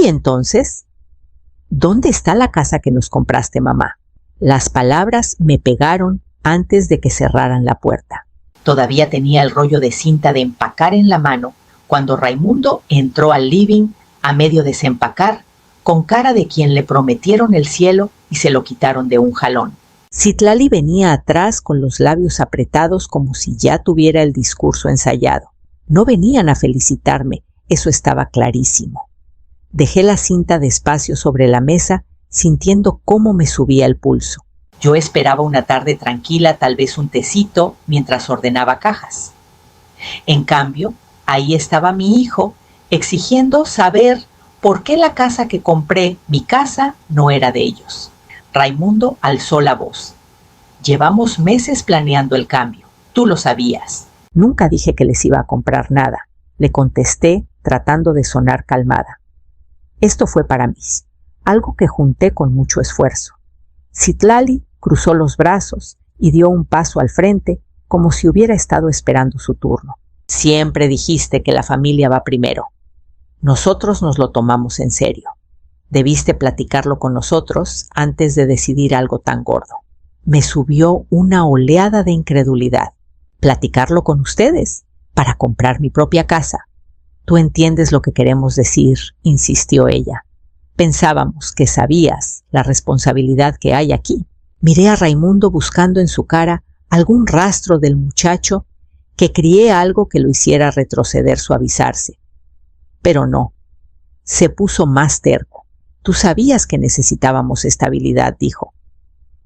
¿Y entonces? ¿Dónde está la casa que nos compraste, mamá? Las palabras me pegaron antes de que cerraran la puerta. Todavía tenía el rollo de cinta de empacar en la mano cuando Raimundo entró al living a medio desempacar, con cara de quien le prometieron el cielo y se lo quitaron de un jalón. Citlali venía atrás con los labios apretados como si ya tuviera el discurso ensayado. No venían a felicitarme, eso estaba clarísimo. Dejé la cinta despacio sobre la mesa, sintiendo cómo me subía el pulso. Yo esperaba una tarde tranquila, tal vez un tecito, mientras ordenaba cajas. En cambio, ahí estaba mi hijo, exigiendo saber por qué la casa que compré, mi casa, no era de ellos. Raimundo alzó la voz. Llevamos meses planeando el cambio. Tú lo sabías. Nunca dije que les iba a comprar nada, le contesté tratando de sonar calmada. Esto fue para mí, algo que junté con mucho esfuerzo. Citlali cruzó los brazos y dio un paso al frente como si hubiera estado esperando su turno. Siempre dijiste que la familia va primero. Nosotros nos lo tomamos en serio. Debiste platicarlo con nosotros antes de decidir algo tan gordo. Me subió una oleada de incredulidad. ¿Platicarlo con ustedes? ¿Para comprar mi propia casa? Tú entiendes lo que queremos decir, insistió ella. Pensábamos que sabías la responsabilidad que hay aquí. Miré a Raimundo buscando en su cara algún rastro del muchacho que crié algo que lo hiciera retroceder, suavizarse. Pero no. Se puso más terco. Tú sabías que necesitábamos estabilidad, dijo.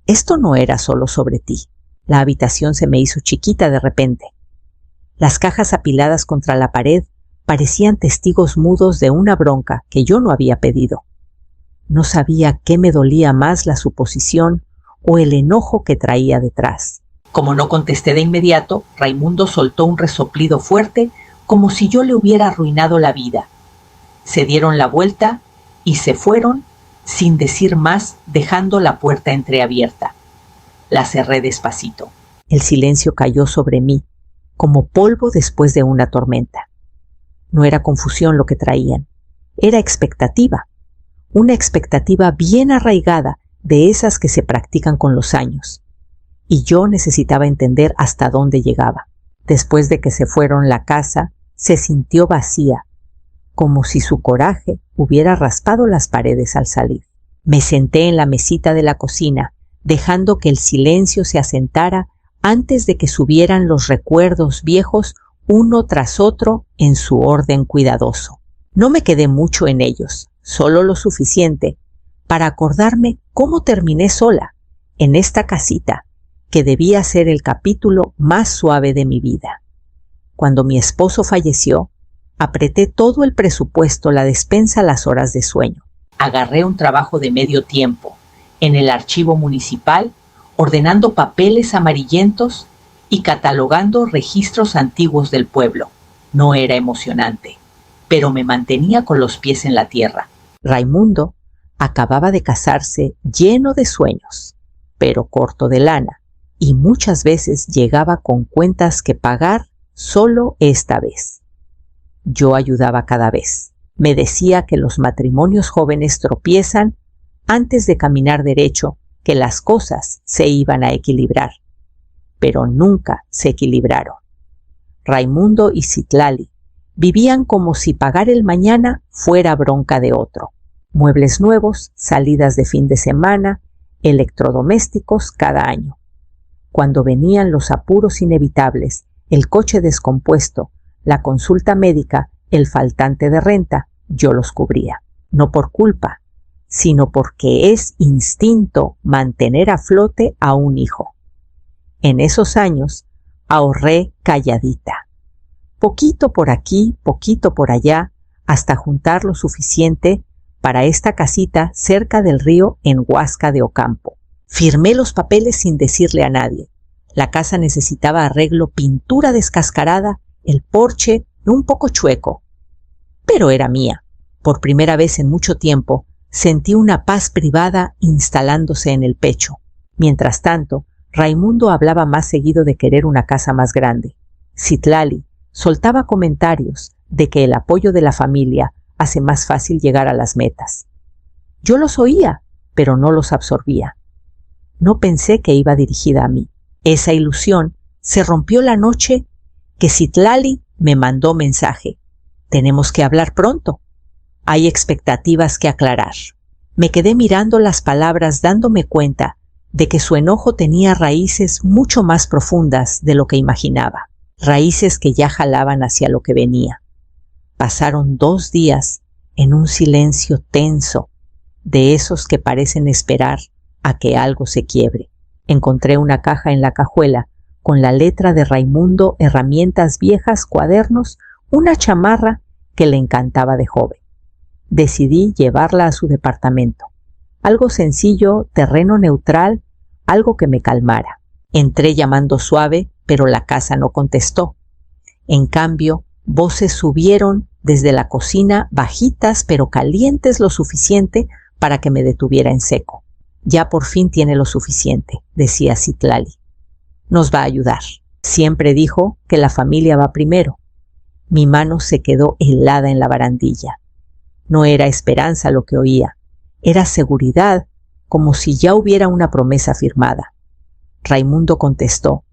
Esto no era solo sobre ti. La habitación se me hizo chiquita de repente. Las cajas apiladas contra la pared parecían testigos mudos de una bronca que yo no había pedido. No sabía qué me dolía más, la suposición o el enojo que traía detrás. Como no contesté de inmediato, Raimundo soltó un resoplido fuerte como si yo le hubiera arruinado la vida. Se dieron la vuelta y se fueron sin decir más, dejando la puerta entreabierta. La cerré despacito. El silencio cayó sobre mí, como polvo después de una tormenta. No era confusión lo que traían, era expectativa. Una expectativa bien arraigada, de esas que se practican con los años. Y yo necesitaba entender hasta dónde llegaba. Después de que se fueron, la casa se sintió vacía, como si su coraje hubiera raspado las paredes al salir. Me senté en la mesita de la cocina, dejando que el silencio se asentara antes de que subieran los recuerdos viejos uno tras otro en su orden cuidadoso. No me quedé mucho en ellos, solo lo suficiente para acordarme cómo terminé sola en esta casita que debía ser el capítulo más suave de mi vida. Cuando mi esposo falleció, apreté todo el presupuesto, la despensa, las horas de sueño. Agarré un trabajo de medio tiempo en el archivo municipal, ordenando papeles amarillentos y catalogando registros antiguos del pueblo. No era emocionante, pero me mantenía con los pies en la tierra. Raimundo acababa de casarse lleno de sueños, pero corto de lana, y muchas veces llegaba con cuentas que pagar solo esta vez. Yo ayudaba cada vez. Me decía que los matrimonios jóvenes tropiezan antes de caminar derecho, que las cosas se iban a equilibrar. Pero nunca se equilibraron. Raimundo y Citlali vivían como si pagar el mañana fuera bronca de otro. Muebles nuevos, salidas de fin de semana, electrodomésticos cada año. Cuando venían los apuros inevitables, el coche descompuesto, la consulta médica, el faltante de renta, yo los cubría. No por culpa, sino porque es instinto mantener a flote a un hijo. En esos años ahorré calladita. Poquito por aquí, poquito por allá, hasta juntar lo suficiente para esta casita cerca del río en Huasca de Ocampo. Firmé los papeles sin decirle a nadie. La casa necesitaba arreglo, pintura descascarada, el porche un poco chueco. Pero era mía. Por primera vez en mucho tiempo sentí una paz privada instalándose en el pecho. Mientras tanto, Raimundo hablaba más seguido de querer una casa más grande. Citlali soltaba comentarios de que el apoyo de la familia hace más fácil llegar a las metas. Yo los oía, pero no los absorbía. No pensé que iba dirigida a mí. Esa ilusión se rompió la noche que Citlali me mandó mensaje. Tenemos que hablar pronto. Hay expectativas que aclarar. Me quedé mirando las palabras dándome cuenta de que su enojo tenía raíces mucho más profundas de lo que imaginaba. Raíces que ya jalaban hacia lo que venía. Pasaron 2 días en un silencio tenso, de esos que parecen esperar a que algo se quiebre. Encontré una caja en la cajuela con la letra de Raimundo, herramientas viejas, cuadernos, una chamarra que le encantaba de joven. Decidí llevarla a su departamento. Algo sencillo, terreno neutral, algo que me calmara. Entré llamando suave, pero la casa no contestó. En cambio, voces subieron desde la cocina, bajitas pero calientes lo suficiente para que me detuviera en seco. Ya por fin tiene lo suficiente, decía Citlali. Nos va a ayudar. Siempre dijo que la familia va primero. Mi mano se quedó helada en la barandilla. No era esperanza lo que oía, era seguridad, como si ya hubiera una promesa firmada. Raimundo contestó: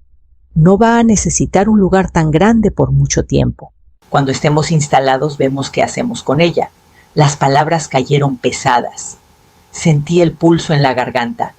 no va a necesitar un lugar tan grande por mucho tiempo. Cuando estemos instalados vemos qué hacemos con ella. Las palabras cayeron pesadas. Sentí el pulso en la garganta.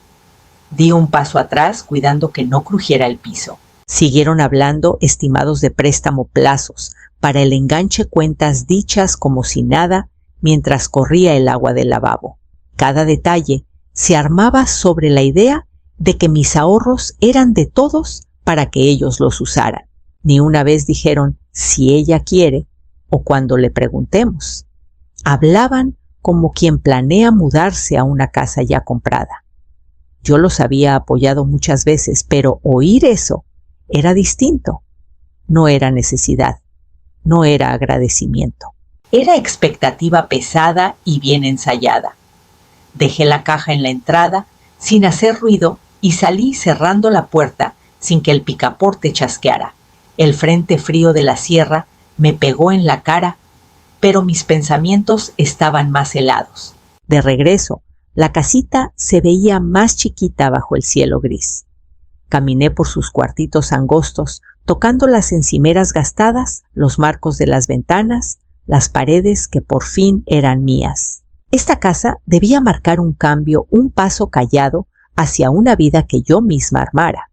Di un paso atrás cuidando que no crujiera el piso. Siguieron hablando estimados de préstamo, plazos, para el enganche, cuentas dichas como si nada, mientras corría el agua del lavabo. Cada detalle se armaba sobre la idea de que mis ahorros eran de todos para que ellos los usaran. Ni una vez dijeron si ella quiere o cuando le preguntemos. Hablaban como quien planea mudarse a una casa ya comprada. Yo los había apoyado muchas veces, pero oír eso era distinto. No era necesidad, no era agradecimiento. Era expectativa pesada y bien ensayada. Dejé la caja en la entrada sin hacer ruido y salí cerrando la puerta sin que el picaporte chasqueara. El frente frío de la sierra me pegó en la cara, pero mis pensamientos estaban más helados. De regreso, la casita se veía más chiquita bajo el cielo gris. Caminé por sus cuartitos angostos, tocando las encimeras gastadas, los marcos de las ventanas, las paredes que por fin eran mías. Esta casa debía marcar un cambio, un paso callado hacia una vida que yo misma armara.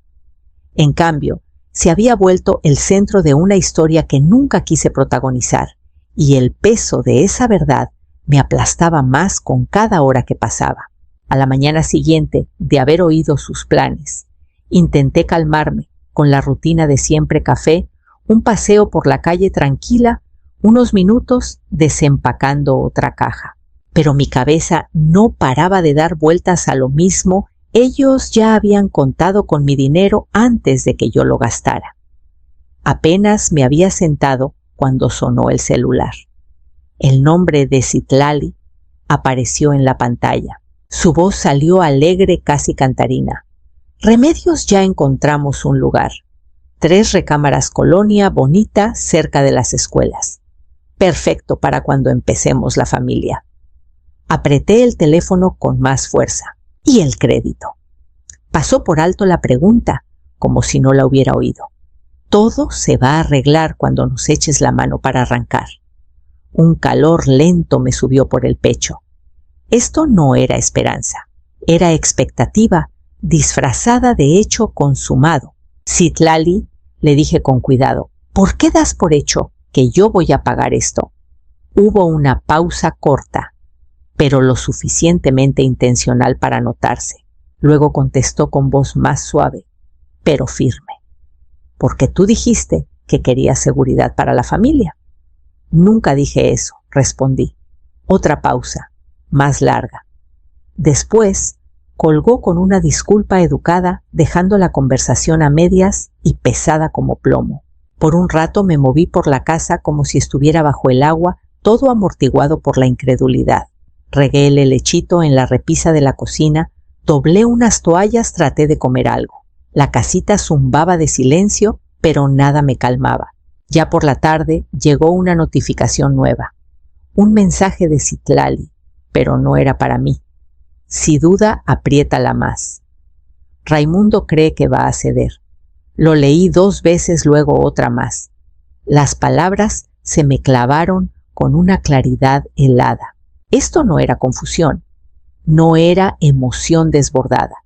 En cambio, se había vuelto el centro de una historia que nunca quise protagonizar, y el peso de esa verdad me aplastaba más con cada hora que pasaba. A la mañana siguiente de haber oído sus planes, intenté calmarme con la rutina de siempre: café, un paseo por la calle tranquila, unos minutos desempacando otra caja. Pero mi cabeza no paraba de dar vueltas a lo mismo. Ellos ya habían contado con mi dinero antes de que yo lo gastara. Apenas me había sentado cuando sonó el celular. El nombre de Citlali apareció en la pantalla. Su voz salió alegre, casi cantarina. Remedios, ya encontramos un lugar. 3 recámaras colonia, bonita, cerca de las escuelas. Perfecto para cuando empecemos la familia. Apreté el teléfono con más fuerza. ¿Y el crédito? Pasó por alto la pregunta, como si no la hubiera oído. Todo se va a arreglar cuando nos eches la mano para arrancar. Un calor lento me subió por el pecho. Esto no era esperanza, era expectativa, disfrazada de hecho consumado. Citlali, le dije con cuidado, ¿por qué das por hecho que yo voy a pagar esto? Hubo una pausa corta, pero lo suficientemente intencional para notarse. Luego contestó con voz más suave, pero firme. Porque tú dijiste que querías seguridad para la familia. Nunca dije eso, respondí. Otra pausa, más larga. Después, colgó con una disculpa educada, dejando la conversación a medias y pesada como plomo. Por un rato me moví por la casa como si estuviera bajo el agua, todo amortiguado por la incredulidad. Regué el helechito en la repisa de la cocina, doblé unas toallas, traté de comer algo. La casita zumbaba de silencio, pero nada me calmaba. Ya por la tarde llegó una notificación nueva. Un mensaje de Citlali, pero no era para mí. Si duda, apriétala más. Raimundo cree que va a ceder. Lo leí 2 veces, luego otra más. Las palabras se me clavaron con una claridad helada. Esto no era confusión, no era emoción desbordada.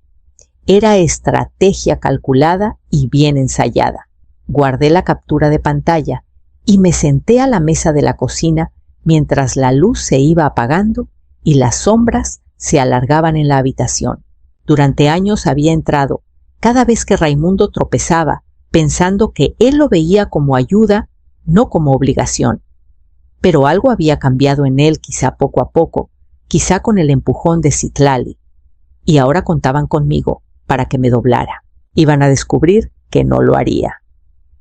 Era estrategia calculada y bien ensayada. Guardé la captura de pantalla y me senté a la mesa de la cocina mientras la luz se iba apagando y las sombras se alargaban en la habitación. Durante años había entrado, cada vez que Raimundo tropezaba, pensando que él lo veía como ayuda, no como obligación. Pero algo había cambiado en él, quizá poco a poco, quizá con el empujón de Citlali. Y ahora contaban conmigo para que me doblara. Iban a descubrir que no lo haría.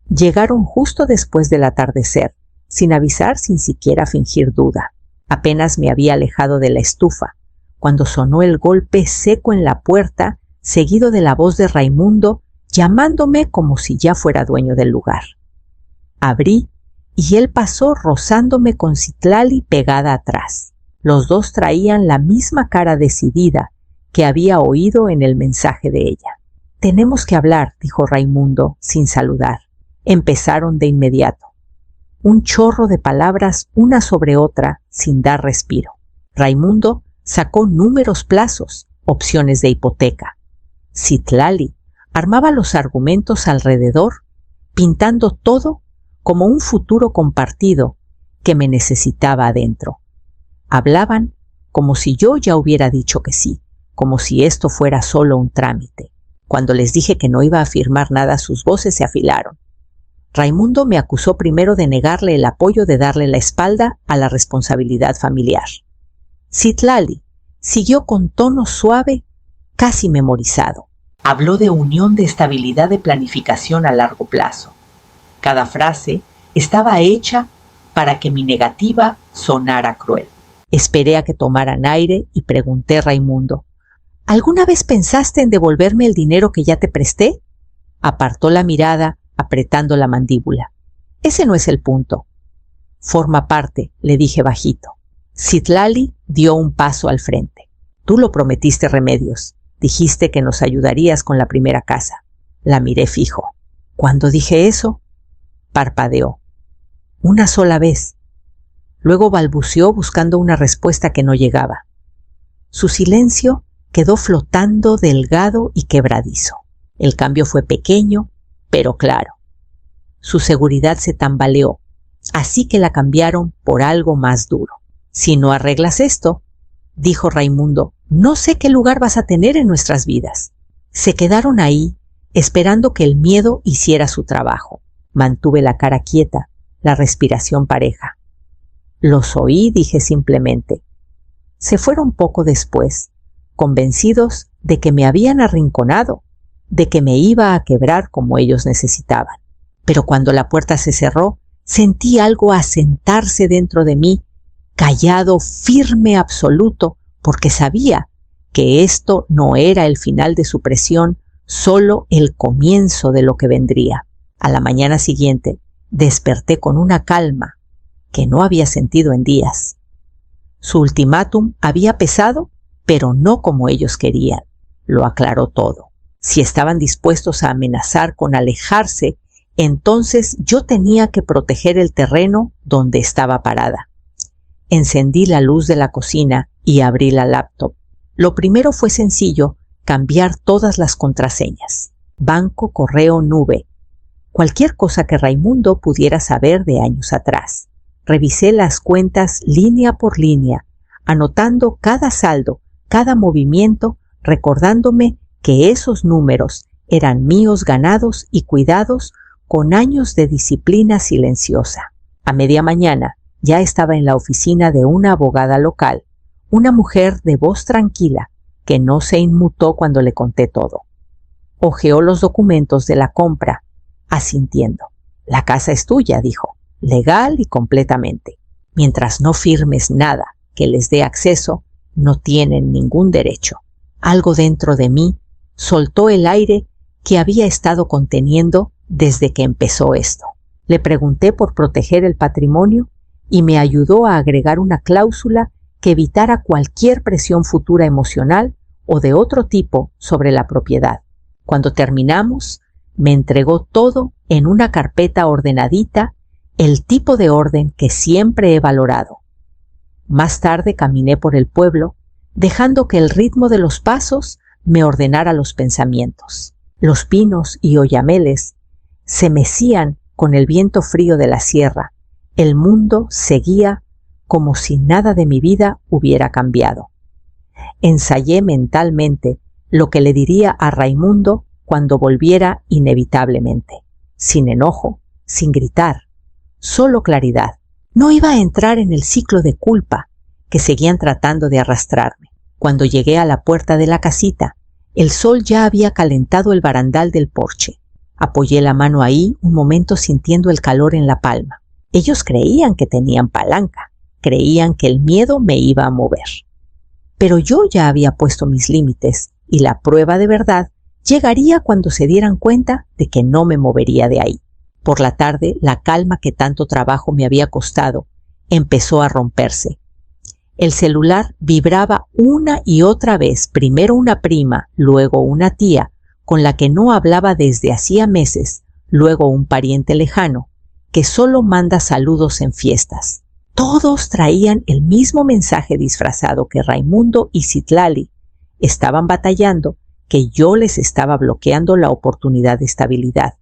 Llegaron justo después del atardecer, sin avisar, sin siquiera fingir duda. Apenas me había alejado de la estufa, cuando sonó el golpe seco en la puerta, seguido de la voz de Raimundo, llamándome como si ya fuera dueño del lugar. Abrí y él pasó rozándome con Citlali pegada atrás. Los dos traían la misma cara decidida que había oído en el mensaje de ella. «Tenemos que hablar», dijo Raimundo, sin saludar. Empezaron de inmediato. Un chorro de palabras una sobre otra, sin dar respiro. Raimundo sacó números, plazos, opciones de hipoteca. Citlali armaba los argumentos alrededor, pintando todo como un futuro compartido que me necesitaba adentro. Hablaban como si yo ya hubiera dicho que sí, como si esto fuera solo un trámite. Cuando les dije que no iba a firmar nada, sus voces se afilaron. Raimundo me acusó primero de negarle el apoyo, de darle la espalda a la responsabilidad familiar. Citlali siguió con tono suave, casi memorizado. Habló de unión, de estabilidad, de planificación a largo plazo. Cada frase estaba hecha para que mi negativa sonara cruel. Esperé a que tomaran aire y pregunté a Raimundo: ¿alguna vez pensaste en devolverme el dinero que ya te presté? Apartó la mirada, apretando la mandíbula. Ese no es el punto. Forma parte, le dije bajito. Citlali dio un paso al frente. Tú lo prometiste, Remedios. Dijiste que nos ayudarías con la primera casa. La miré fijo. ¿Cuándo dije eso? Parpadeó. Una sola vez. Luego balbuceó buscando una respuesta que no llegaba. Su silencio quedó flotando delgado y quebradizo. El cambio fue pequeño, pero claro. Su seguridad se tambaleó, así que la cambiaron por algo más duro. Si no arreglas esto, dijo Raimundo, no sé qué lugar vas a tener en nuestras vidas. Se quedaron ahí, esperando que el miedo hiciera su trabajo. Mantuve la cara quieta, la respiración pareja. Los oí, dije simplemente. Se fueron poco después, convencidos de que me habían arrinconado, de que me iba a quebrar como ellos necesitaban. Pero cuando la puerta se cerró, sentí algo asentarse dentro de mí, callado, firme, absoluto, porque sabía que esto no era el final de su presión, solo el comienzo de lo que vendría. A la mañana siguiente desperté con una calma que no había sentido en días. Su ultimátum había pesado, pero no como ellos querían. Lo aclaró todo. Si estaban dispuestos a amenazar con alejarse, entonces yo tenía que proteger el terreno donde estaba parada. Encendí la luz de la cocina y abrí la laptop. Lo primero fue sencillo, cambiar todas las contraseñas. Banco, correo, nube. Cualquier cosa que Raimundo pudiera saber de años atrás. Revisé las cuentas línea por línea, anotando cada saldo, cada movimiento, recordándome que esos números eran míos ganados y cuidados con años de disciplina silenciosa. A media mañana ya estaba en la oficina de una abogada local, una mujer de voz tranquila que no se inmutó cuando le conté todo. Hojeó los documentos de la compra, asintiendo. La casa es tuya, dijo, legal y completamente. Mientras no firmes nada que les dé acceso, no tienen ningún derecho. Algo dentro de mí soltó el aire que había estado conteniendo desde que empezó esto. Le pregunté por proteger el patrimonio y me ayudó a agregar una cláusula que evitara cualquier presión futura emocional o de otro tipo sobre la propiedad. Cuando terminamos, me entregó todo en una carpeta ordenadita, el tipo de orden que siempre he valorado. Más tarde caminé por el pueblo, dejando que el ritmo de los pasos me ordenara los pensamientos. Los pinos y oyameles se mecían con el viento frío de la sierra. El mundo seguía como si nada de mi vida hubiera cambiado. Ensayé mentalmente lo que le diría a Raimundo cuando volviera inevitablemente, sin enojo, sin gritar, solo claridad. No iba a entrar en el ciclo de culpa que seguían tratando de arrastrarme. Cuando llegué a la puerta de la casita, el sol ya había calentado el barandal del porche. Apoyé la mano ahí un momento sintiendo el calor en la palma. Ellos creían que tenían palanca, creían que el miedo me iba a mover. Pero yo ya había puesto mis límites y la prueba de verdad llegaría cuando se dieran cuenta de que no me movería de ahí. Por la tarde, la calma que tanto trabajo me había costado empezó a romperse. El celular vibraba una y otra vez, primero una prima, luego una tía, con la que no hablaba desde hacía meses, luego un pariente lejano, que solo manda saludos en fiestas. Todos traían el mismo mensaje disfrazado que Raimundo y Citlali estaban batallando, que yo les estaba bloqueando la oportunidad de estabilidad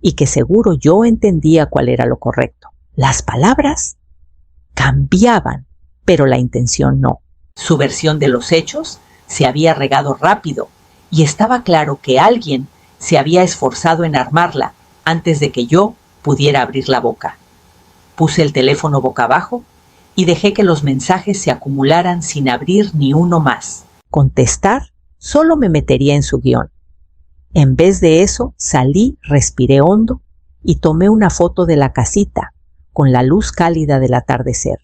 y que seguro yo entendía cuál era lo correcto. Las palabras cambiaban, pero la intención no. Su versión de los hechos se había regado rápido y estaba claro que alguien se había esforzado en armarla antes de que yo pudiera abrir la boca. Puse el teléfono boca abajo y dejé que los mensajes se acumularan sin abrir ni uno más. Contestar solo me metería en su guión. En vez de eso, salí, respiré hondo y tomé una foto de la casita con la luz cálida del atardecer.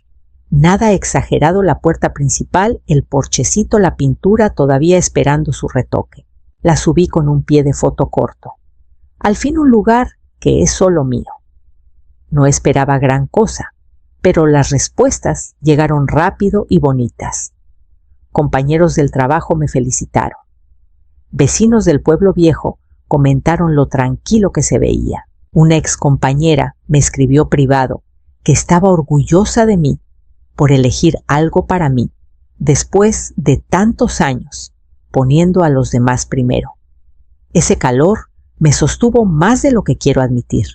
Nada exagerado la puerta principal, el porchecito, la pintura todavía esperando su retoque. La subí con un pie de foto corto. Al fin un lugar que es solo mío. No esperaba gran cosa, pero las respuestas llegaron rápido y bonitas. Compañeros del trabajo me felicitaron. Vecinos del pueblo viejo comentaron lo tranquilo que se veía. Una excompañera me escribió privado que estaba orgullosa de mí por elegir algo para mí, después de tantos años, poniendo a los demás primero. Ese calor me sostuvo más de lo que quiero admitir,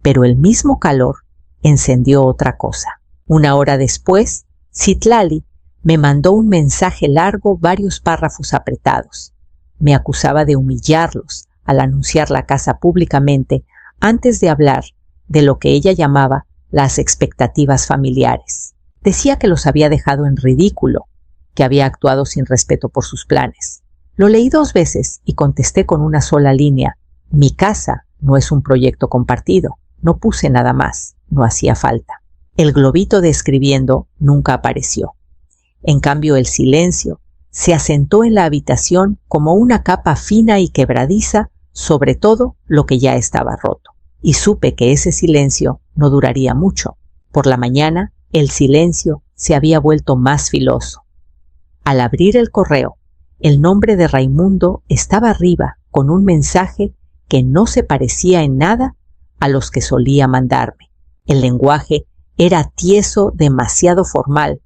pero el mismo calor encendió otra cosa. Una hora después, Citlali me mandó un mensaje largo, varios párrafos apretados. Me acusaba de humillarlos al anunciar la casa públicamente antes de hablar de lo que ella llamaba las expectativas familiares. Decía que los había dejado en ridículo, que había actuado sin respeto por sus planes. Lo leí 2 veces y contesté con una sola línea. Mi casa no es un proyecto compartido. No puse nada más, no hacía falta. El globito de escribiendo nunca apareció. En cambio, el silencio se asentó en la habitación como una capa fina y quebradiza sobre todo lo que ya estaba roto. Y supe que ese silencio no duraría mucho. Por la mañana, el silencio se había vuelto más filoso. Al abrir el correo, el nombre de Raimundo estaba arriba con un mensaje que no se parecía en nada a los que solía mandarme. El lenguaje era tieso, demasiado formal,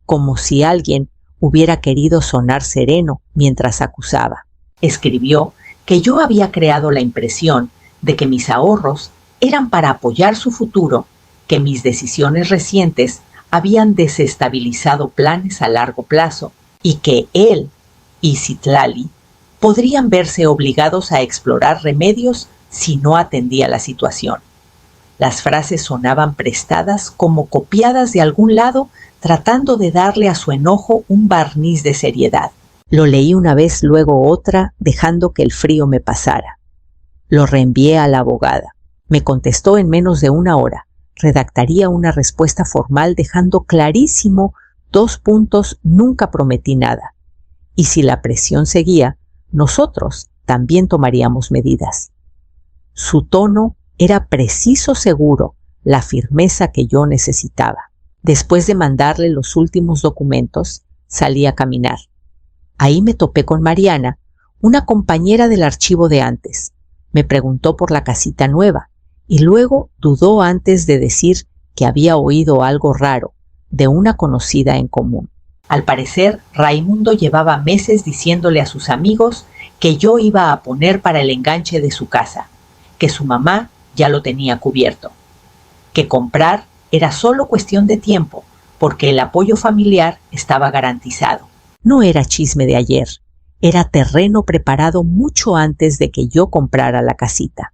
como si alguien hubiera querido sonar sereno mientras acusaba. Escribió que yo había creado la impresión de que mis ahorros eran para apoyar su futuro, que mis decisiones recientes habían desestabilizado planes a largo plazo y que él y Citlali podrían verse obligados a explorar remedios si no atendía la situación. Las frases sonaban prestadas como copiadas de algún lado, tratando de darle a su enojo un barniz de seriedad. Lo leí una vez, luego otra, dejando que el frío me pasara. Lo reenvié a la abogada. Me contestó en menos de 1 hora. Redactaría una respuesta formal dejando clarísimo 2 puntos, nunca prometí nada. Y si la presión seguía, nosotros también tomaríamos medidas. Su tono era preciso, seguro, la firmeza que yo necesitaba. Después de mandarle los últimos documentos, salí a caminar. Ahí me topé con Mariana, una compañera del archivo de antes. Me preguntó por la casita nueva y luego dudó antes de decir que había oído algo raro de una conocida en común. Al parecer, Raimundo llevaba meses diciéndole a sus amigos que yo iba a poner para el enganche de su casa, que su mamá ya lo tenía cubierto, que comprar era solo cuestión de tiempo, porque el apoyo familiar estaba garantizado. No era chisme de ayer, era terreno preparado mucho antes de que yo comprara la casita.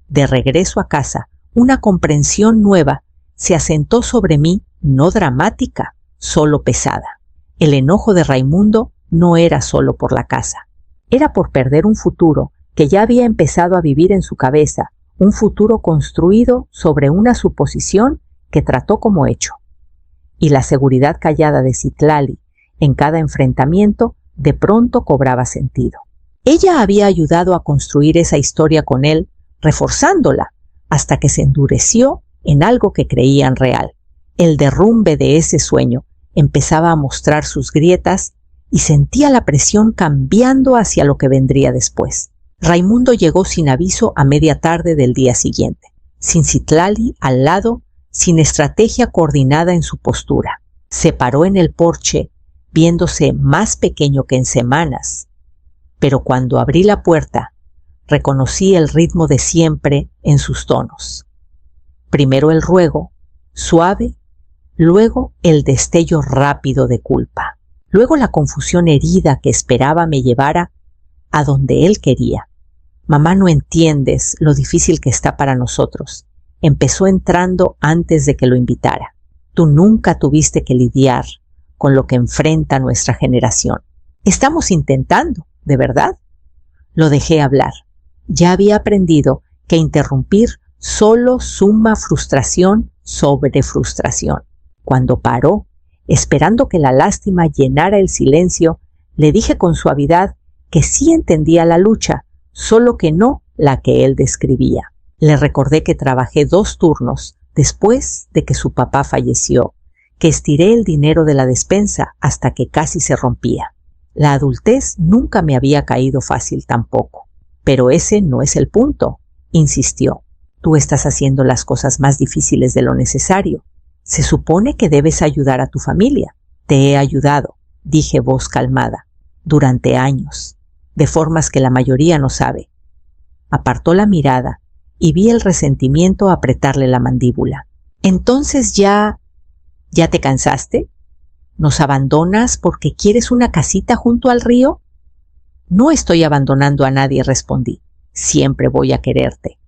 De regreso a casa, una comprensión nueva se asentó sobre mí, no dramática, solo pesada. El enojo de Raimundo no era solo por la casa, era por perder un futuro que ya había empezado a vivir en su cabeza, un futuro construido sobre una suposición que trató como hecho. Y la seguridad callada de Citlali en cada enfrentamiento de pronto cobraba sentido. Ella había ayudado a construir esa historia con él, reforzándola, hasta que se endureció en algo que creían real. El derrumbe de ese sueño empezaba a mostrar sus grietas y sentía la presión cambiando hacia lo que vendría después. Raimundo llegó sin aviso a media tarde del día siguiente, sin Citlali al lado, sin estrategia coordinada en su postura. Se paró en el porche, viéndose más pequeño que en semanas, pero cuando abrí la puerta, reconocí el ritmo de siempre en sus tonos. Primero el ruego, suave, luego el destello rápido de culpa, luego la confusión herida que esperaba me llevara a donde él quería. Mamá, no entiendes lo difícil que está para nosotros. Empezó entrando antes de que lo invitara. Tú nunca tuviste que lidiar con lo que enfrenta nuestra generación. Estamos intentando, ¿de verdad? Lo dejé hablar. Ya había aprendido que interrumpir solo suma frustración sobre frustración. Cuando paró, esperando que la lástima llenara el silencio, le dije con suavidad que sí entendía la lucha, solo que no la que él describía. Le recordé que trabajé 2 turnos después de que su papá falleció, que estiré el dinero de la despensa hasta que casi se rompía. La adultez nunca me había caído fácil tampoco. Pero ese no es el punto, insistió. Tú estás haciendo las cosas más difíciles de lo necesario. Se supone que debes ayudar a tu familia. Te he ayudado, dije voz calmada, durante años, de formas que la mayoría no sabe. Apartó la mirada y vi el resentimiento apretarle la mandíbula. Entonces ¿Ya te cansaste? ¿Nos abandonas porque quieres una casita junto al río? No estoy abandonando a nadie, respondí. Siempre voy a quererte.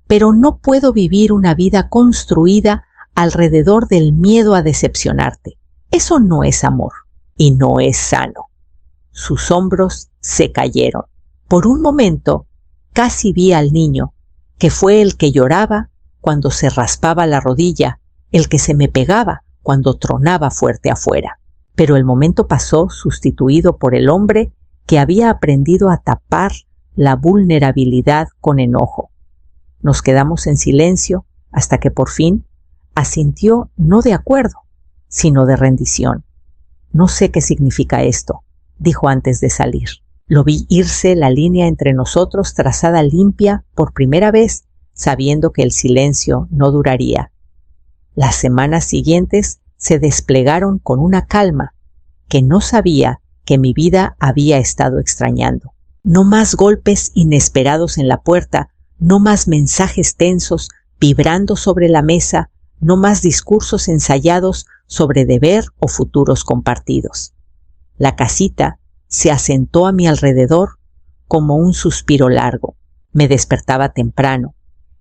Pero no puedo vivir una vida construida alrededor del miedo a decepcionarte. Eso no es amor y no es sano. Sus hombros se cayeron. Por un momento casi vi al niño, que fue el que lloraba cuando se raspaba la rodilla, el que se me pegaba cuando tronaba fuerte afuera. Pero el momento pasó sustituido por el hombre que había aprendido a tapar la vulnerabilidad con enojo. Nos quedamos en silencio hasta que por fin asintió no de acuerdo, sino de rendición. No sé qué significa esto, dijo antes de salir. Lo vi irse la línea entre nosotros trazada limpia por primera vez, sabiendo que el silencio no duraría. Las semanas siguientes se desplegaron con una calma que no sabía que mi vida había estado extrañando. No más golpes inesperados en la puerta, no más mensajes tensos vibrando sobre la mesa, no más discursos ensayados sobre deber o futuros compartidos. La casita se asentó a mi alrededor como un suspiro largo. Me despertaba temprano,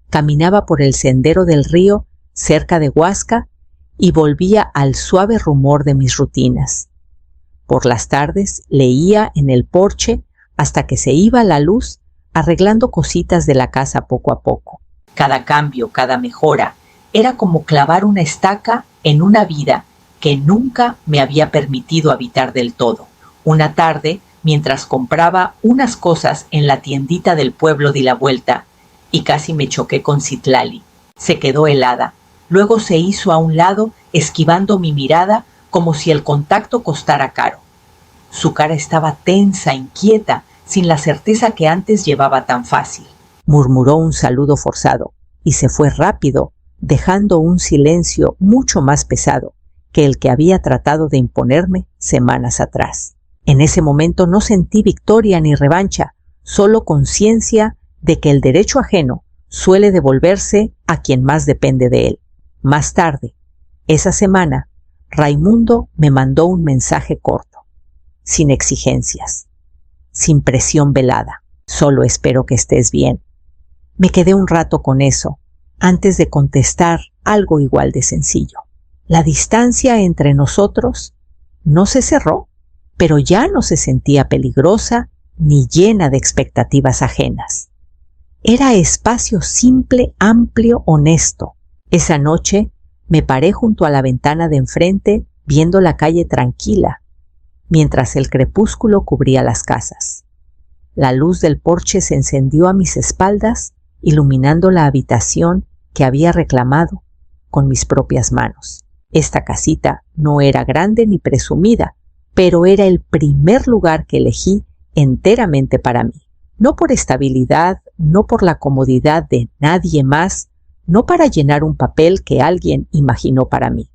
caminaba por el sendero del río cerca de Huasca y volvía al suave rumor de mis rutinas. Por las tardes leía en el porche hasta que se iba la luz, arreglando cositas de la casa poco a poco. Cada cambio, cada mejora, era como clavar una estaca en una vida que nunca me había permitido habitar del todo. Una tarde, mientras compraba unas cosas en la tiendita del pueblo di la vuelta y casi me choqué con Citlali. Se quedó helada. Luego se hizo a un lado, esquivando mi mirada como si el contacto costara caro. Su cara estaba tensa, inquieta, sin la certeza que antes llevaba tan fácil. Murmuró un saludo forzado y se fue rápido, dejando un silencio mucho más pesado que el que había tratado de imponerme semanas atrás. En ese momento no sentí victoria ni revancha, solo conciencia de que el derecho ajeno suele devolverse a quien más depende de él. Más tarde, esa semana, Raimundo me mandó un mensaje corto, sin exigencias, sin presión velada. Solo espero que estés bien. Me quedé un rato con eso, antes de contestar algo igual de sencillo. La distancia entre nosotros no se cerró, pero ya no se sentía peligrosa ni llena de expectativas ajenas. Era espacio simple, amplio, honesto. Esa noche me paré junto a la ventana de enfrente, viendo la calle tranquila, mientras el crepúsculo cubría las casas. La luz del porche se encendió a mis espaldas, iluminando la habitación que había reclamado con mis propias manos. Esta casita no era grande ni presumida, pero era el primer lugar que elegí enteramente para mí. No por estabilidad, no por la comodidad de nadie más, no para llenar un papel que alguien imaginó para mí,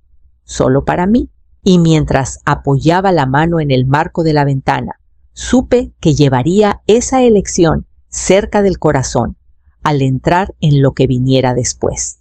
solo para mí. Y mientras apoyaba la mano en el marco de la ventana, supe que llevaría esa elección cerca del corazón al entrar en lo que viniera después.